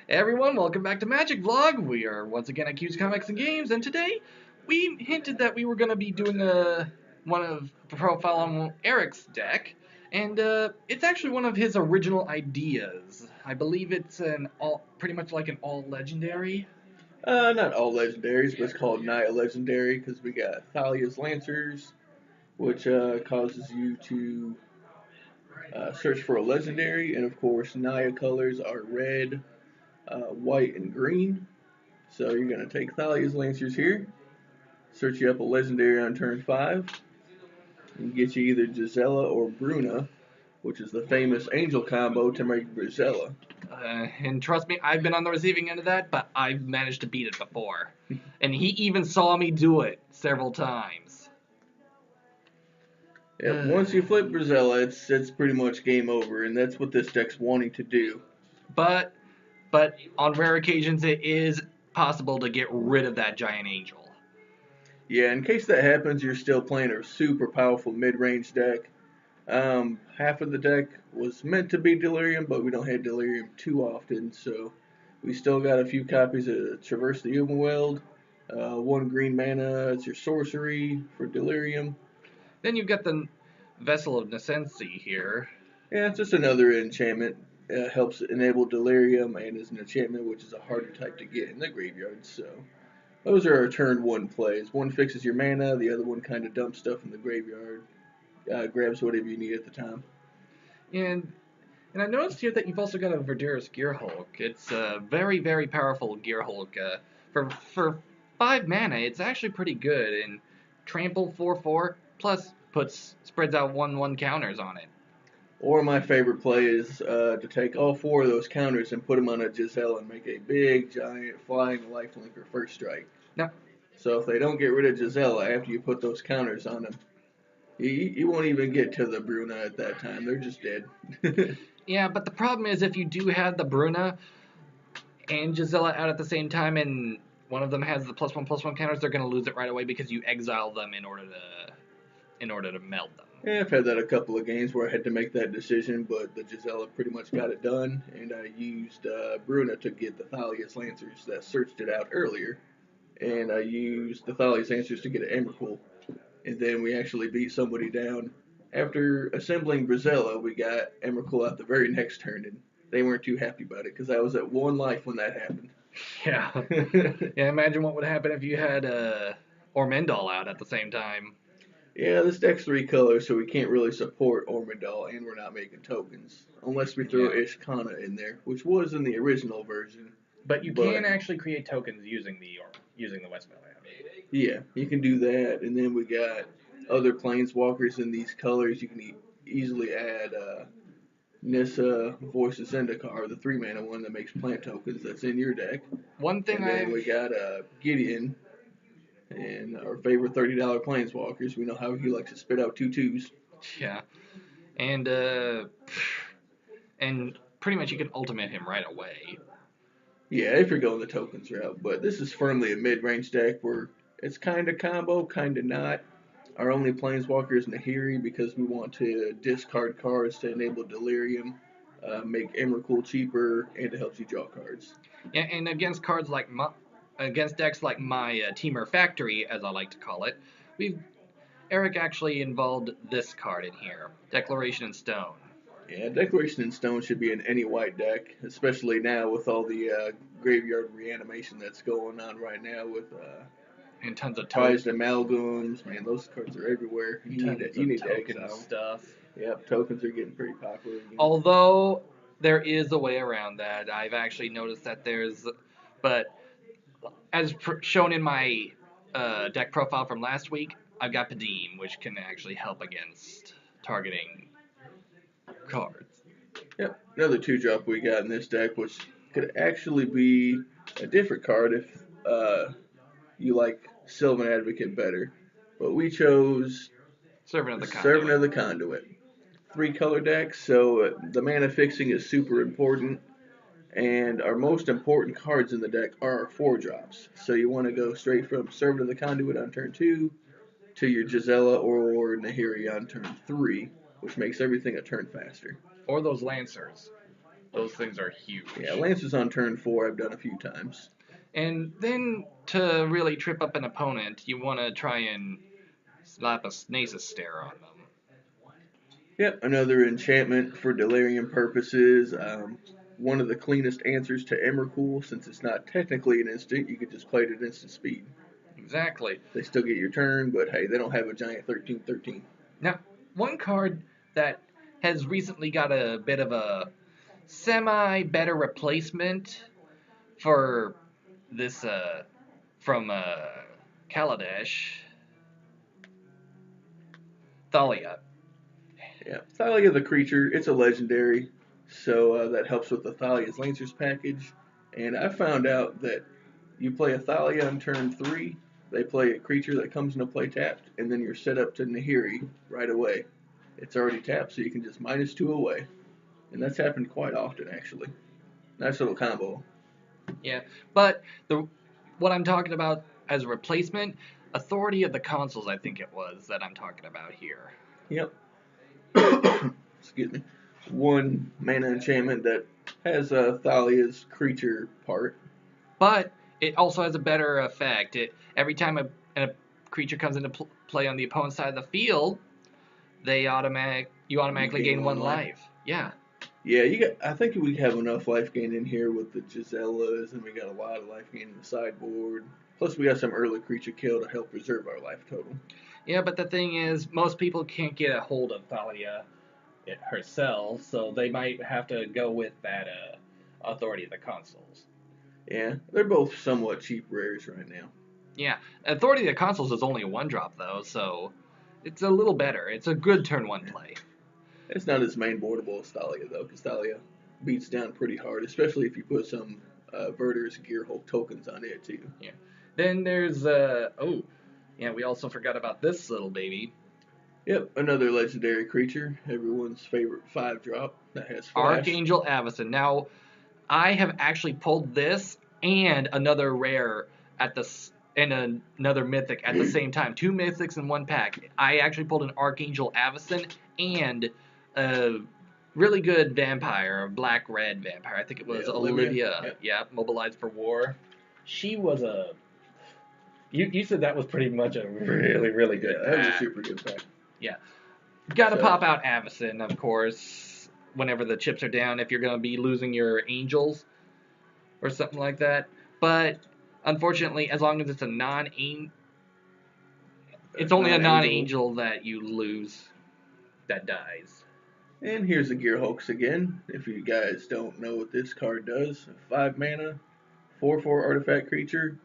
Hey everyone, welcome back to Magic Vlog. We are once again at Q's Comics and Games, and today we hinted that we were going to be doing one of the profile on Eric's deck, and it's actually one of his original ideas. I believe it's pretty much like an all legendary. Not all legendaries, but it's called Naya Legendary because we got Thalia's Lancers, which causes you to search for a legendary, and of course, Naya colors are red, white, and green. So you're going to take Thalia's Lancers here, search you up a legendary on turn 5, and get you either Gisela or Bruna, which is the famous angel combo to make Brizella. And trust me, I've been on the receiving end of that, but I've managed to beat it before. And he even saw me do it several times. Yep, once you flip Brizella, it's pretty much game over, and that's what this deck's wanting to do. But on rare occasions it is possible to get rid of that giant angel. Yeah, in case that happens, you're still playing a super powerful mid-range deck. Half of the deck was meant to be Delirium, but we don't have Delirium too often, so we still got a few copies of Traverse the Uberworld. One green mana, it's your sorcery for Delirium. Then you've got the Vessel of Necessity here. Yeah, it's just another enchantment. Helps enable Delirium and is an enchantment which is a harder type to get in the graveyard, so those are our turn 1 plays. One fixes your mana, the other one kind of dumps stuff in the graveyard. Grabs whatever you need at the time. And I noticed here that you've also got a Verdurous Gearhulk. It's a very, very powerful Gearhulk. For 5 mana, it's actually pretty good. And trample 4/4 plus spreads out 1/1 counters on it. Or my favorite play is to take all 4 of those counters and put them on a Giselle and make a big, giant, flying lifelink or first strike. Now, So if they don't get rid of Giselle after you put those counters on them, you won't even get to the Bruna at that time. They're just dead. yeah, but the problem is if you do have the Bruna and Gisela out at the same time, and one of them has the +1/+1 counters, they're going to lose it right away because you exile them in order to meld them. Yeah, I've had that a couple of games where I had to make that decision, but the Gisela pretty much got it done, and I used Bruna to get the Thalia's Lancers that searched it out earlier, and I used the Thalia's Lancers to get an Emrakul, and then we actually beat somebody down. After assembling Brizella, we got Emrakul out the very next turn, and they weren't too happy about it because I was at 1 life when that happened. Yeah. Yeah, imagine what would happen if you had Ormendal out at the same time. Yeah, this deck's 3 colors, so we can't really support Ormondal, and we're not making tokens. Unless we throw Yeah. Ishkana in there, which was in the original version. But you But can actually create tokens using the Westmill app. yeah, you can do that, and then we got other planeswalkers in these colors. You can easily add Nissa, Voice of Zendikar, the 3 mana one that makes plant tokens that's in your deck. One thing And then we got Gideon, and our favorite $30 planeswalkers. We know how he likes to spit out 2/2s. Yeah, and pretty much you can ultimate him right away. Yeah, if you're going the tokens route, but this is firmly a mid-range deck where it's kind of combo, kind of not. Our only planeswalker is Nahiri because we want to discard cards to enable Delirium, make Emrakul cheaper, and it helps you draw cards. Yeah, and against decks like my Teamer Factory, as I like to call it, Eric actually involved this card in here, Declaration in Stone. Yeah, Declaration in Stone should be in any white deck, especially now with all the graveyard reanimation that's going on right now with and tons of prized amalgams. Man, those cards are everywhere. You need to exile stuff. Yep, tokens are getting pretty popular again. Although there is a way around that. I've actually noticed that but as shown in my deck profile from last week, I've got Padim, which can actually help against targeting cards. Yep, another 2-drop we got in this deck, which could actually be a different card if you like Sylvan Advocate better. But we chose Servant of the Servant of the Conduit. 3-color deck, so the mana fixing is super important. And our most important cards in the deck are our 4-drops. So you want to go straight from Servant of the Conduit on turn 2 to your Gisela or Nahiri on turn 3, which makes everything a turn faster. Or those Lancers. Those things are huge. Yeah, Lances on turn 4 I've done a few times. And then to really trip up an opponent, you want to try and slap a Nasus Stare on them. Yep, another enchantment for delirium purposes. One of the cleanest answers to Emrakul, since it's not technically an instant, you could just play it at instant speed. Exactly. They still get your turn, but hey, they don't have a giant 13/13. Now, one card that has recently got a bit of a semi-better replacement for this from Kaladesh, Thalia. Yeah, Thalia the creature, it's a legendary, so that helps with the Thalia's Lancers package. And I found out that you play a Thalia on turn 3, they play a creature that comes into play tapped, and then you're set up to Nahiri right away. It's already tapped, so you can just -2 away. And that's happened quite often, actually. Nice little combo. Yeah, but what I'm talking about as a replacement, Authority of the Consuls, I think it was that I'm talking about here. Yep. Excuse me. 1 mana enchantment that has Thalia's creature part. But it also has a better effect. Every time a creature comes into play on the opponent's side of the field, you automatically gain 1 life. Yeah. Yeah, I think we have enough life gain in here with the Gisellas, and we got a lot of life gain in the sideboard. Plus, we got some early creature kill to help preserve our life total. Yeah, but the thing is, most people can't get a hold of Thalia herself, so they might have to go with that Authority of the Consuls. Yeah, they're both somewhat cheap rares right now. Yeah, Authority of the Consuls is only a 1-drop though, so it's a little better. It's a good turn 1 play. It's not as mainboardable as Thalia though, because Thalia beats down pretty hard, especially if you put some Verter's Gearhulk tokens on it too. Yeah. Then there's we also forgot about this little baby. Yep, another legendary creature, everyone's favorite 5-drop that has flash. Archangel Avacyn. Now, I have actually pulled this and another rare and another mythic at the same time. 2 mythics in 1 pack. I actually pulled an Archangel Avacyn and a really good vampire, a black-red vampire. I think it was Olivia. Yeah, Mobilized for War. She was a... You said that was pretty much a really, really good pack. That was a super good pack. Yeah. Gotta pop out Avacyn, of course, whenever the chips are down, if you're going to be losing your angels or something like that. But unfortunately, as long as it's a it's only a non-angel that you lose that dies. And here's the Gearhulks again. If you guys don't know what this card does, 5 mana, 4/4 artifact creature,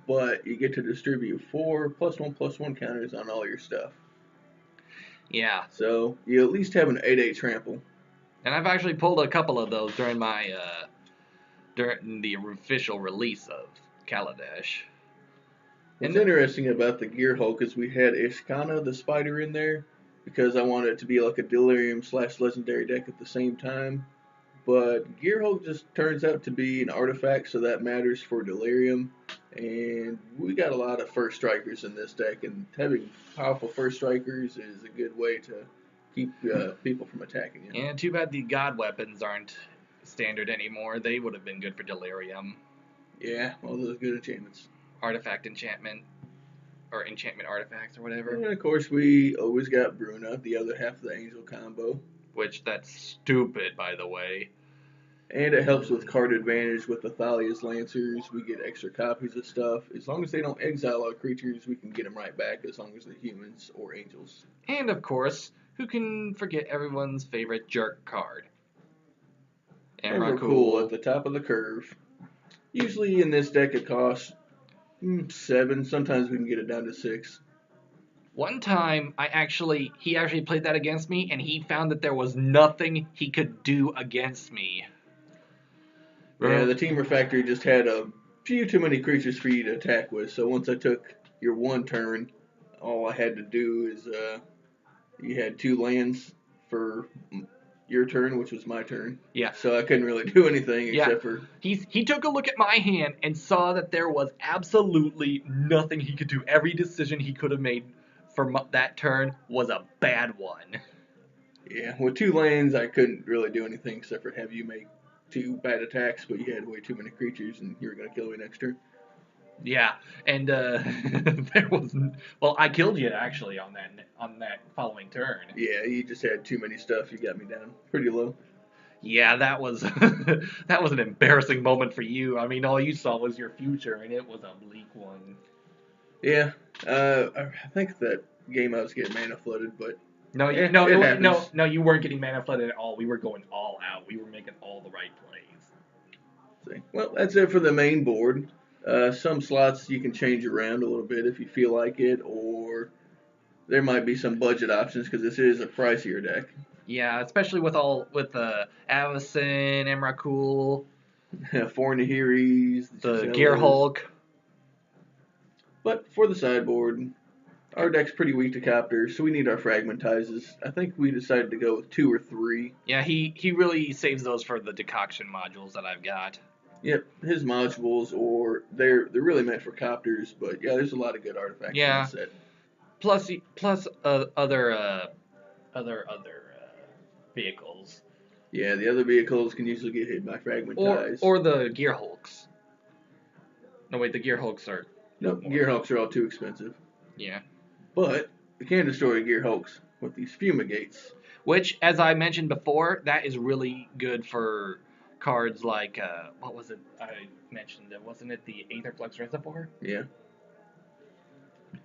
but you get to distribute 4 +1/+1 counters on all your stuff. Yeah. So you at least have an 8/8 trample. And I've actually pulled a couple of those during the official release of Kaladesh. What's interesting about the Gearhulk is we had Ishkana the spider in there because I wanted it to be like a Delirium / legendary deck at the same time. But Gearhulk just turns out to be an artifact, so that matters for Delirium. And we got a lot of first strikers in this deck, and having powerful first strikers is a good way to keep people from attacking you. And too bad the god weapons aren't standard anymore. They would have been good for Delirium. Yeah, all those good enchantments. Artifact enchantment, or enchantment artifacts, or whatever. And of course, we always got Bruna, the other half of the Angel combo. Which, that's stupid, by the way. And it helps with card advantage with the Thalia's Lancers. We get extra copies of stuff. As long as they don't exile our creatures, we can get them right back as long as they're humans or angels. And of course, who can forget everyone's favorite jerk card? Emrakul at the top of the curve. Usually in this deck it costs 7. Sometimes we can get it down to 6. One time, he actually played that against me, and he found that there was nothing he could do against me. Yeah, the Team Refactory just had a few too many creatures for you to attack with. So once I took your 1 turn, all I had to do is you had 2 lands for your turn, which was my turn. Yeah. So I couldn't really do anything except for... He took a look at my hand and saw that there was absolutely nothing he could do. Every decision he could have made for that turn was a bad one. Yeah, with 2 lands, I couldn't really do anything except for have you make two bad attacks, but you had way too many creatures and you were gonna kill me next turn. Yeah, and there was well, I killed you actually on that following turn. Yeah, you just had too many stuff. You got me down pretty low. Yeah, that was that was an embarrassing moment for you. I mean, all you saw was your future, and it was a bleak one. Yeah, I think that game I was getting mana flooded, but No, no, it happens. no, you weren't getting mana flooded at all. We were going all out. We were making all the right plays. See. Well, that's it for the main board. Some slots you can change around a little bit if you feel like it, or there might be some budget options because this is a pricier deck. Yeah, especially with Avacyn, Emrakul, Foreign Nahiris, the Gear Gisellas. Hulk. But for the sideboard, our deck's pretty weak to copters, so we need our fragmentizes. I think we decided to go with 2 or 3. Yeah, he really saves those for the decoction modules that I've got. Yep, his modules, or they're really meant for copters, but yeah, there's a lot of good artifacts in Yeah. this set. Plus other vehicles. Yeah, the other vehicles can usually get hit by fragmentize. Or the Gear Hulks. No wait, the Gear Hulks are. Nope, Gear Hulks are all too expensive. Yeah. But we can destroy Gear Hulks with these Fumigates. Which, as I mentioned before, that is really good for cards like what was it I mentioned? Wasn't it the Aetherflux Reservoir? Yeah.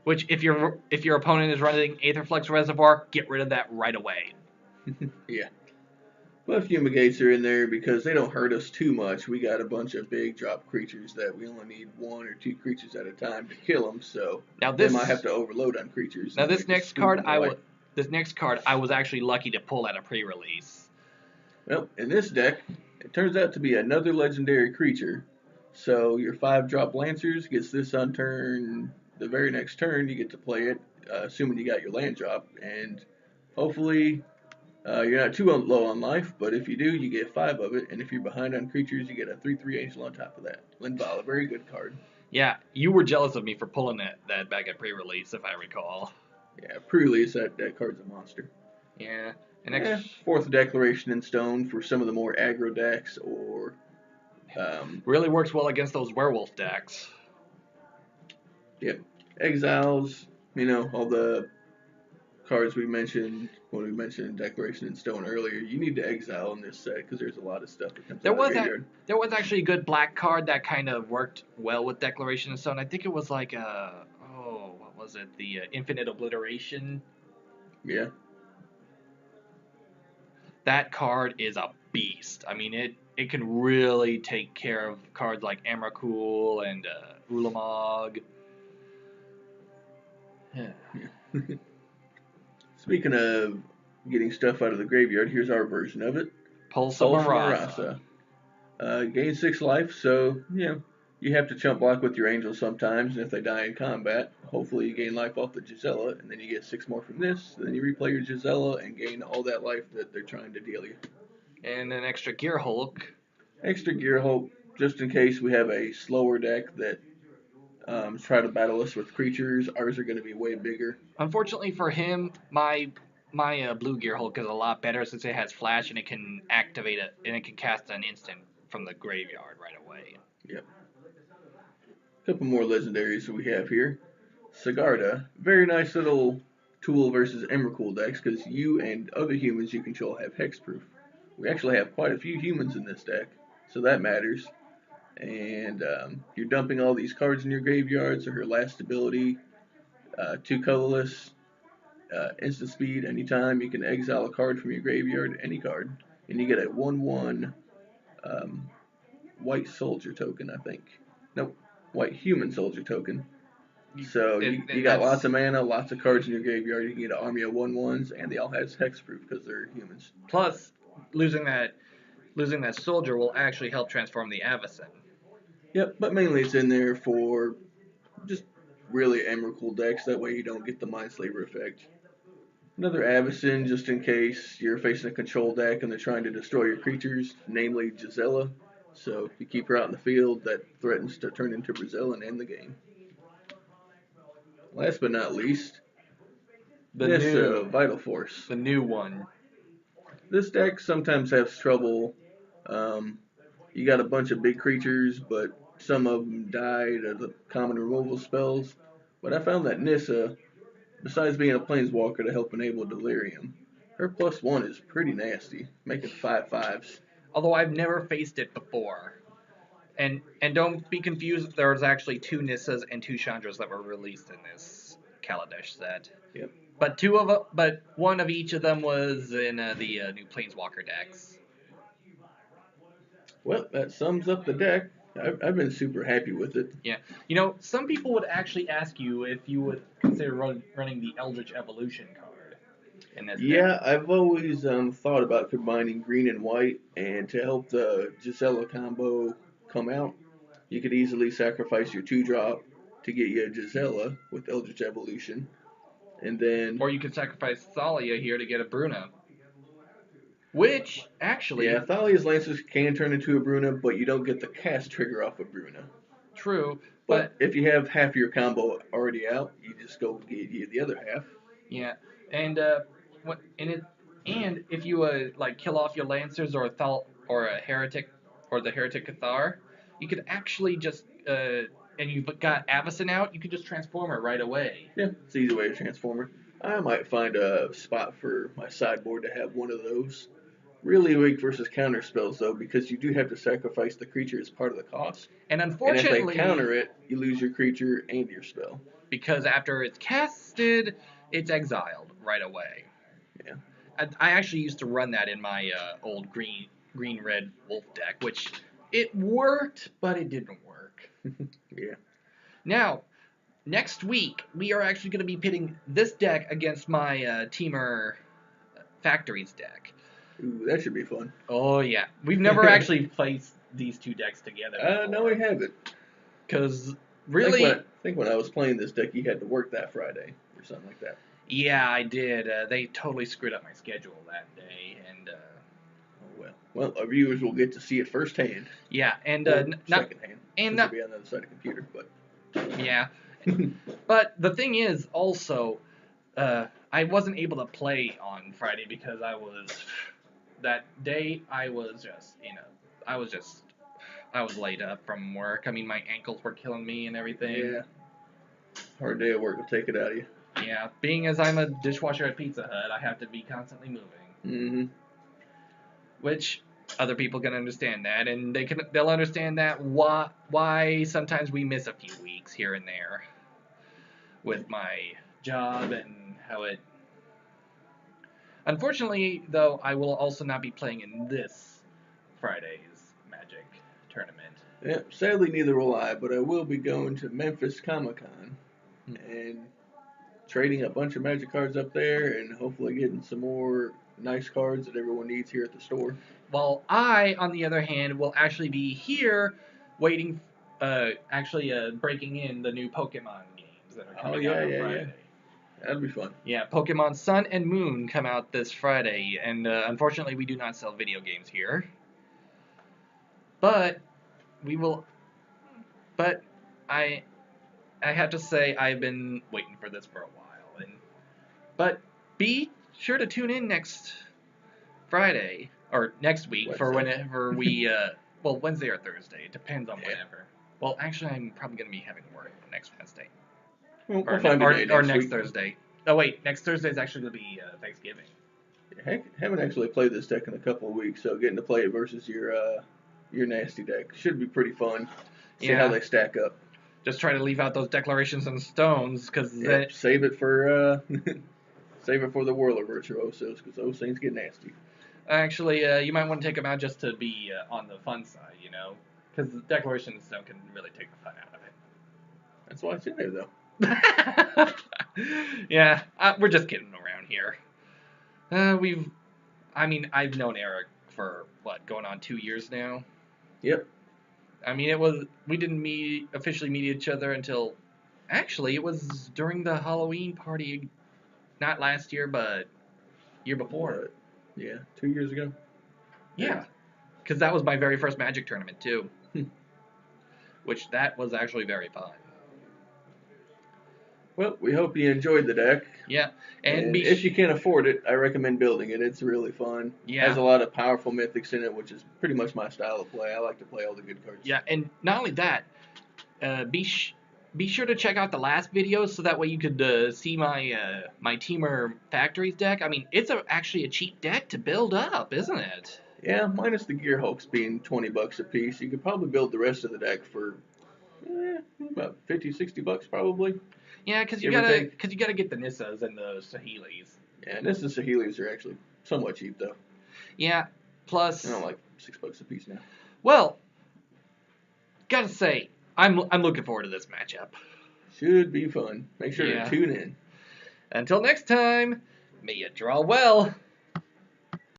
Which, if your opponent is running Aetherflux Reservoir, get rid of that right away. Yeah. But Fumigates are in there because they don't hurt us too much. We got a bunch of big drop creatures that we only need 1 or 2 creatures at a time to kill them. So now they might have to overload on creatures. Now this next card I was actually lucky to pull at a pre-release. Well, in this deck, it turns out to be another legendary creature. So your 5-drop Lancers gets this on turn. The very next turn, you get to play it, assuming you got your land drop, and hopefully you're not too low on life, but if you do, you get 5 of it, and if you're behind on creatures, you get a 3/3 Angel on top of that. Linval, a very good card. Yeah, you were jealous of me for pulling that back at pre-release, if I recall. Yeah, pre-release, that card's a monster. Yeah. Fourth Declaration in Stone for some of the more aggro decks, or really works well against those werewolf decks. Yep. Exiles, all the cards we mentioned when we mentioned Declaration in Stone earlier. You need to exile in this set because there's a lot of stuff that comes out of the graveyard. There was actually a good black card that kind of worked well with Declaration in Stone. I think it was like what was it? The Infinite Obliteration. Yeah. That card is a beast. I mean, it can really take care of cards like Emrakul and Ulamog. Yeah. Speaking of getting stuff out of the graveyard, here's our version of it. Pulse of Marasa. Gain 6 life, so you have to chump block with your angels sometimes, and if they die in combat, hopefully you gain life off the Gisela, and then you get 6 more from this, then you replay your Gisela and gain all that life that they're trying to deal you. And an extra Gear Hulk. Extra Gear Hulk, just in case we have a slower deck that try to battle us with creatures. Ours are going to be way bigger. Unfortunately for him, my blue Gear Hulk is a lot better since it has flash and it can activate it and it can cast an instant from the graveyard right away. Yep. A couple more legendaries that we have here. Sigarda, very nice little tool versus Emrakul decks because you and other humans you control have hexproof. We actually have quite a few humans in this deck, so that matters. And you're dumping all these cards in your graveyard, so her last ability, 2 colorless, instant speed anytime. You can exile a card from your graveyard, any card, and you get a 1/1 white soldier token, I think. Nope, white human soldier token. So you got lots of mana, lots of cards in your graveyard. You can get an army of 1/1s, and they all have hexproof because they're humans. Plus, losing that soldier will actually help transform the Avacyn. Yep, but mainly it's in there for just really Emrakul decks. That way you don't get the Mindslaver effect. Another Avacyn, just in case you're facing a control deck and they're trying to destroy your creatures, namely Gisela. So if you keep her out in the field, that threatens to turn into Brazil and end the game. Last but not least, Vital Force. The new one. This deck sometimes has trouble You got a bunch of big creatures, but some of them died of the common removal spells. But I found that Nissa, besides being a planeswalker to help enable delirium, her +1 is pretty nasty, making 5/5s. Although I've never faced it before. And don't be confused, there's actually two Nissas and two Chandras that were released in this Kaladesh set. Yep. But one of each of them was in the new Planeswalker decks. Well, that sums up the deck. I've been super happy with it. Yeah. You know, some people would actually ask you if you would consider running the Eldritch Evolution card in this Yeah, deck. I've always thought about combining green and white, and to help the Gisela combo come out, you could easily sacrifice your 2-drop to get you a Gisela with Eldritch Evolution, and then Or you could sacrifice Thalia here to get a Bruna. Which, actually, yeah, Thalia's Lancers can turn into a Bruna, but you don't get the cast trigger off of Bruna. true, But but if you have half your combo already out, you just go get you the other half. yeah, and what and if you like kill off your Lancers or or a heretic or the heretic Cathar, you could actually just and you've got Avacyn out, you could just transform her right away. Yeah, it's an easy way to transform her. I might find a spot for my sideboard to have one of those. Really weak versus counter spells though, because you do have to sacrifice the creature as part of the cost. And And if unfortunately, they counter it, you lose your creature and your spell. because after it's casted, it's exiled right away. Yeah. I actually used to run that in my old green red wolf deck, which it worked, but it didn't work. Yeah. Now, next week we are actually going to be pitting this deck against my Teamer Factories deck. Ooh, that should be fun. Oh yeah, we've never actually placed these two decks together before. No, we haven't. Because really, I think when I was playing this deck, you had to work that Friday or something like that. yeah, I did. They totally screwed up my schedule that day, and Oh well. Our viewers will get to see it firsthand. yeah, and Or not secondhand. and Since not they'll be on the other side of the computer, but yeah. But the thing is, also, I wasn't able to play on Friday because that day I was just, I was laid up from work. I mean, my ankles were killing me and everything. yeah, hard day at work will take it out of you. Yeah, being as I'm a dishwasher at Pizza Hut, I have to be constantly moving. Mm-hmm. Which other people can understand that, and they'll understand that why sometimes we miss a few weeks here and there with my job and how it. Unfortunately, though, I will also not be playing in this Friday's Magic tournament. Yeah, sadly, neither will I, but I will be going to Memphis Comic Con and trading a bunch of Magic cards up there, and hopefully getting some more nice cards that everyone needs here at the store. While I, on the other hand, will actually be here waiting, breaking in the new Pokemon games that are coming out on Friday. That'll be fun. Yeah, Pokemon Sun and Moon come out this Friday, and unfortunately we do not sell video games here. But we will. But I have to say I've been waiting for this for a while, but be sure to tune in next Friday or next week Wednesday. for whenever we Wednesday or Thursday, it depends on whenever. Well, actually, I'm probably gonna be having work next Wednesday We'll find a day or next next week. Thursday. Oh wait, next Thursday is actually gonna be Thanksgiving. Heck, haven't actually played this deck in a couple of weeks, so getting to play it versus your nasty deck should be pretty fun. See how they stack up. Just try to leave out those declarations and stones, because save it for save it for the Whirler Virtuosos, because those things get nasty. Actually, you might want to take them out just to be on the fun side, because the declaration stone can really take the fun out of it. That's why it's in there, though. Yeah, we're just kidding around here. I've known Eric for going on 2 years now. Yep. I mean, we didn't officially meet each other until, actually, it was during the Halloween party, not last year, but year before. Yeah, 2 years ago. Yeah, because that was my very first Magic tournament too, which that was actually very fun. Well, we hope you enjoyed the deck. Yeah, and And if you can afford it, I recommend building it. It's really fun. yeah, Has a lot of powerful mythics in it, which is pretty much my style of play. I like to play all the good cards. yeah, and not only that, be sure to check out the last video so that way you could see my Teamer Factories deck. I mean, it's actually a cheap deck to build up, isn't it? Yeah, minus the Gear Hulks being $20 a piece, you could probably build the rest of the deck for about 50, $60 probably, Yeah, give or take. because you gotta get the Nissas and the Saheelis. Yeah, and this and Saheeli's are actually somewhat cheap though. Yeah, plus, I don't like $6 a piece now. well, gotta say, I'm looking forward to this matchup. Should be fun. Make sure Yeah. to tune in. Until next time, may you draw well.